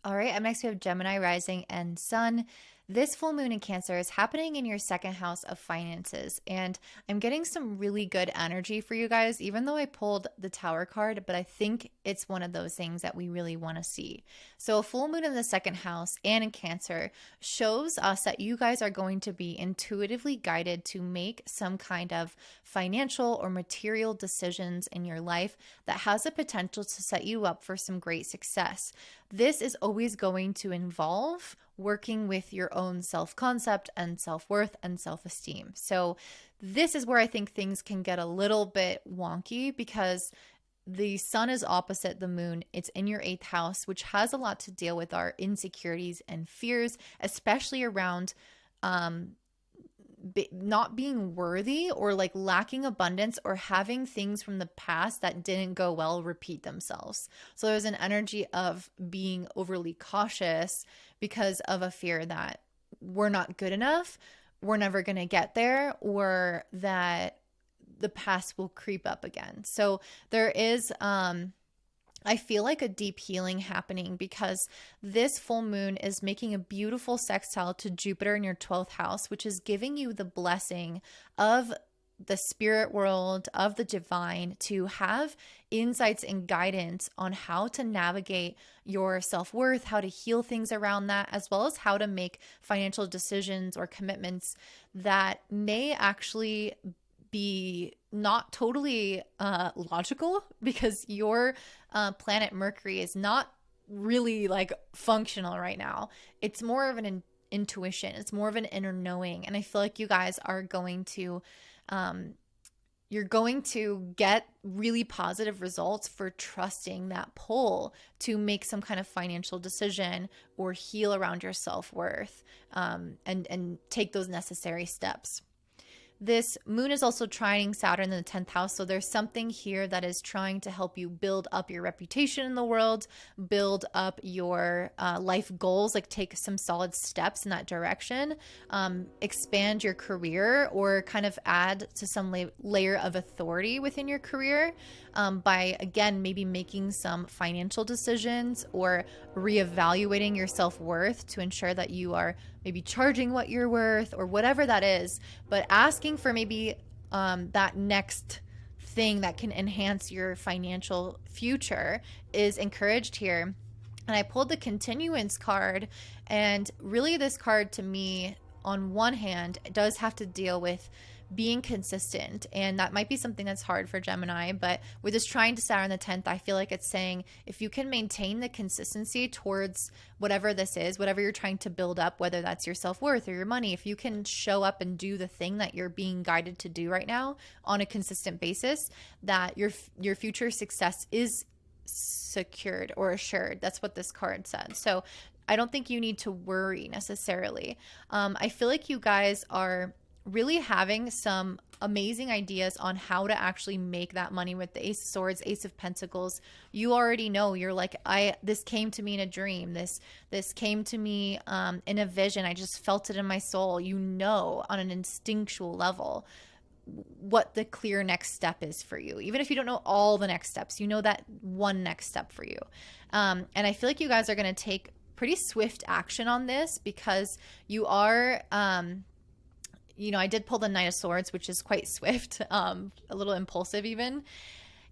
All right, up next we have Gemini rising and sun. This full moon in Cancer is happening in your second house of finances. And I'm getting some really good energy for you guys, even though I pulled the Tower card, but I think it's one of those things that we really want to see. So, a full moon in the second house and in Cancer shows us that you guys are going to be intuitively guided to make some kind of financial or material decisions in your life that has the potential to set you up for some great success. This is always going to involve working with your own self concept and self worth and self esteem. So, this is where I think things can get a little bit wonky because the sun is opposite the moon. It's in your eighth house, which has a lot to deal with our insecurities and fears, especially around not being worthy or like lacking abundance or having things from the past that didn't go well repeat themselves. So there's an energy of being overly cautious because of a fear that we're not good enough, we're never going to get there, or that the past will creep up again. So there is I feel like a deep healing happening because this full moon is making a beautiful sextile to Jupiter in your 12th house, which is giving you the blessing of the spirit world, of the divine, to have insights and guidance on how to navigate your self-worth, how to heal things around that, as well as how to make financial decisions or commitments that may actually be not totally logical because your planet Mercury is not really like functional right now. It's more of an intuition. It's more of an inner knowing. And I feel like you guys are going to you're going to get really positive results for trusting that pull to make some kind of financial decision or heal around your self-worth, and take those necessary steps. This moon is also trining Saturn in the 10th house. So there's something here that is trying to help you build up your reputation in the world, build up your life goals, like take some solid steps in that direction, expand your career, or kind of add to some layer of authority within your career, by, again, maybe making some financial decisions or reevaluating your self-worth to ensure that you are maybe charging what you're worth or whatever that is, but asking for maybe that next thing that can enhance your financial future is encouraged here. And I pulled the continuance card, and really this card to me, on one hand, does have to deal with being consistent, and that might be something that's hard for Gemini, but with this trine to Saturn the 10th, I feel like it's saying if you can maintain the consistency towards whatever this is, whatever you're trying to build up, whether that's your self-worth or your money, if you can show up and do the thing that you're being guided to do right now on a consistent basis, that your future success is secured or assured. That's what this card said. So I don't think you need to worry necessarily. I feel like you guys are really having some amazing ideas on how to actually make that money with the Ace of Swords, Ace of Pentacles. You already know, you're like, this came to me in a dream. This came to me in a vision. I just felt it in my soul. You know, on an instinctual level, what the clear next step is for you. Even if you don't know all the next steps, you know that one next step for you. And I feel like you guys are going to take pretty swift action on this because you are, I did pull the Knight of Swords, which is quite swift, a little impulsive even.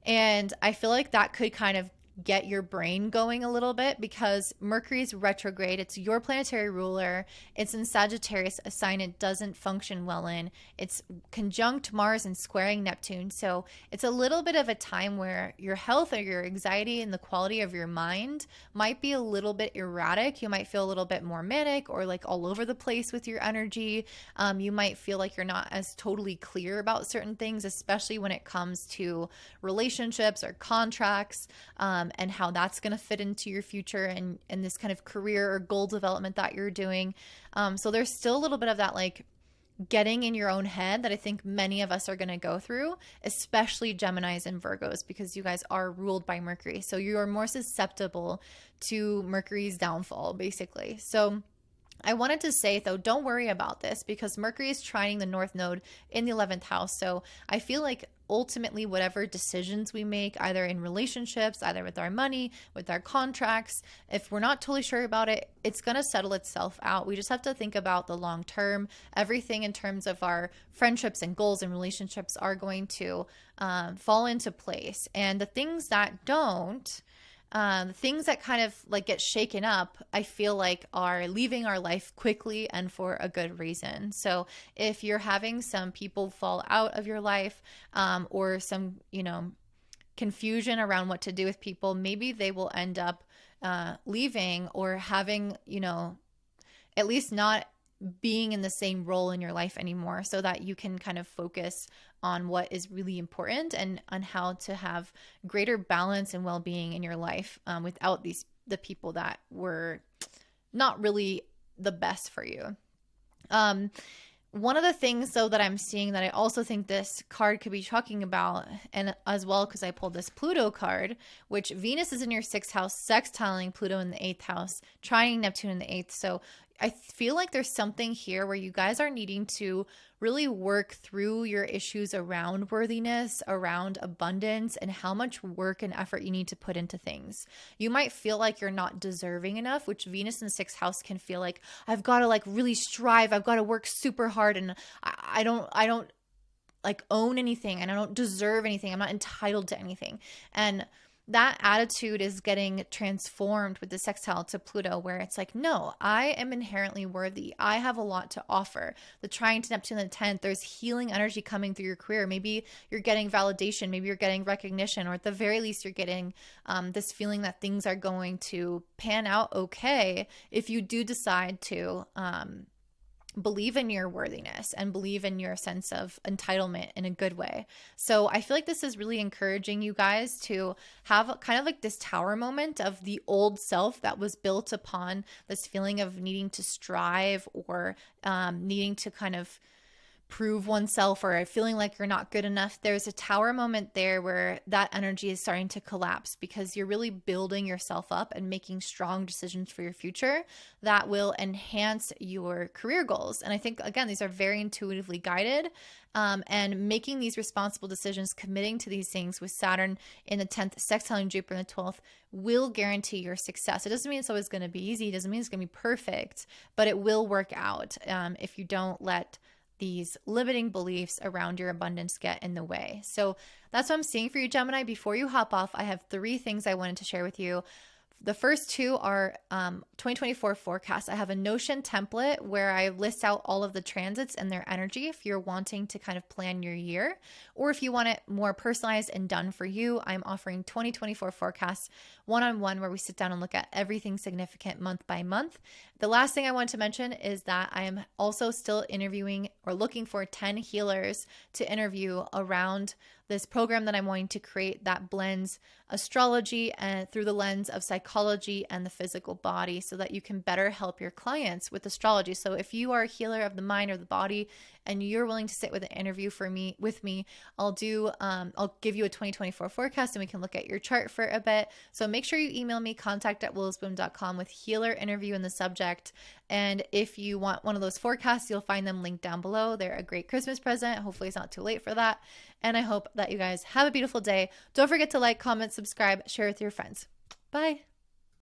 And I feel like that could kind of get your brain going a little bit because Mercury's retrograde. It's your planetary ruler. It's in Sagittarius, a sign it doesn't function well in. It's conjunct Mars and squaring Neptune. So it's a little bit of a time where your health or your anxiety and the quality of your mind might be a little bit erratic. You might feel a little bit more manic or like all over the place with your energy. You might feel like you're not as totally clear about certain things, especially when it comes to relationships or contracts, and how that's going to fit into your future and this kind of career or goal development that you're doing. So there's still a little bit of that like getting in your own head that I think many of us are going to go through, especially Geminis and Virgos, because you guys are ruled by Mercury. So you are more susceptible to Mercury's downfall, basically. So I wanted to say, though, don't worry about this because Mercury is trining the North Node in the 11th house. So I feel like ultimately, whatever decisions we make, either in relationships, either with our money, with our contracts, if we're not totally sure about it, it's going to settle itself out. We just have to think about the long term. Everything in terms of our friendships and goals and relationships are going to fall into place. And the things that don't, the things that kind of like get shaken up, I feel like are leaving our life quickly and for a good reason. So if you're having some people fall out of your life, or some, confusion around what to do with people, maybe they will end up leaving or having, at least not being in the same role in your life anymore, so that you can kind of focus on what is really important and on how to have greater balance and well-being in your life, without the people that were not really the best for you. One of the things, though, that I'm seeing that I also think this card could be talking about, and as well because I pulled this Pluto card, which Venus is in your 6th house, sextiling Pluto in the 8th house, trining Neptune in the 8th. So I feel like there's something here where you guys are needing to really work through your issues around worthiness, around abundance, and how much work and effort you need to put into things. You might feel like you're not deserving enough, which Venus in the 6th house can feel like, I've got to like really strive. I've got to work super hard, and I don't like own anything, and I don't deserve anything. I'm not entitled to anything. And that attitude is getting transformed with the sextile to Pluto, where it's like, no, I am inherently worthy. I have a lot to offer. The trine to Neptune in the 10th, there's healing energy coming through your career. Maybe you're getting validation. Maybe you're getting recognition, or at the very least, you're getting this feeling that things are going to pan out okay if you do decide to believe in your worthiness and believe in your sense of entitlement in a good way. So I feel like this is really encouraging you guys to have kind of like this tower moment of the old self that was built upon this feeling of needing to strive, or needing to kind of prove oneself, or feeling like you're not good enough. There's a tower moment there where that energy is starting to collapse, because you're really building yourself up and making strong decisions for your future that will enhance your career goals. And I think, again, these are very intuitively guided, and making these responsible decisions, committing to these things with Saturn in the 10th, sextiling Jupiter in the 12th, will guarantee your success. It doesn't mean it's always going to be easy. It doesn't mean it's going to be perfect, but it will work out if you don't let these limiting beliefs around your abundance get in the way. So that's what I'm seeing for you, Gemini. Before you hop off, I have 3 things I wanted to share with you. The first 2 are 2024 forecasts. I have a Notion template where I list out all of the transits and their energy if you're wanting to kind of plan your year, or if you want it more personalized and done for you. I'm offering 2024 forecasts one-on-one, where we sit down and look at everything significant month by month. The last thing I want to mention is that I am also still interviewing or looking for 10 healers to interview around this program that I'm wanting to create that blends astrology and through the lens of psychology and the physical body, so that you can better help your clients with astrology. So if you are a healer of the mind or the body and you're willing to sit with an interview with me, I'll give you a 2024 forecast, and we can look at your chart for a bit. So make sure you email me, contact@willisboom.com, with healer interview in the subject. And if you want one of those forecasts, you'll find them linked down below. They're a great Christmas present. Hopefully it's not too late for that. And I hope that you guys have a beautiful day. Don't forget to like, comment, subscribe, share with your friends. Bye.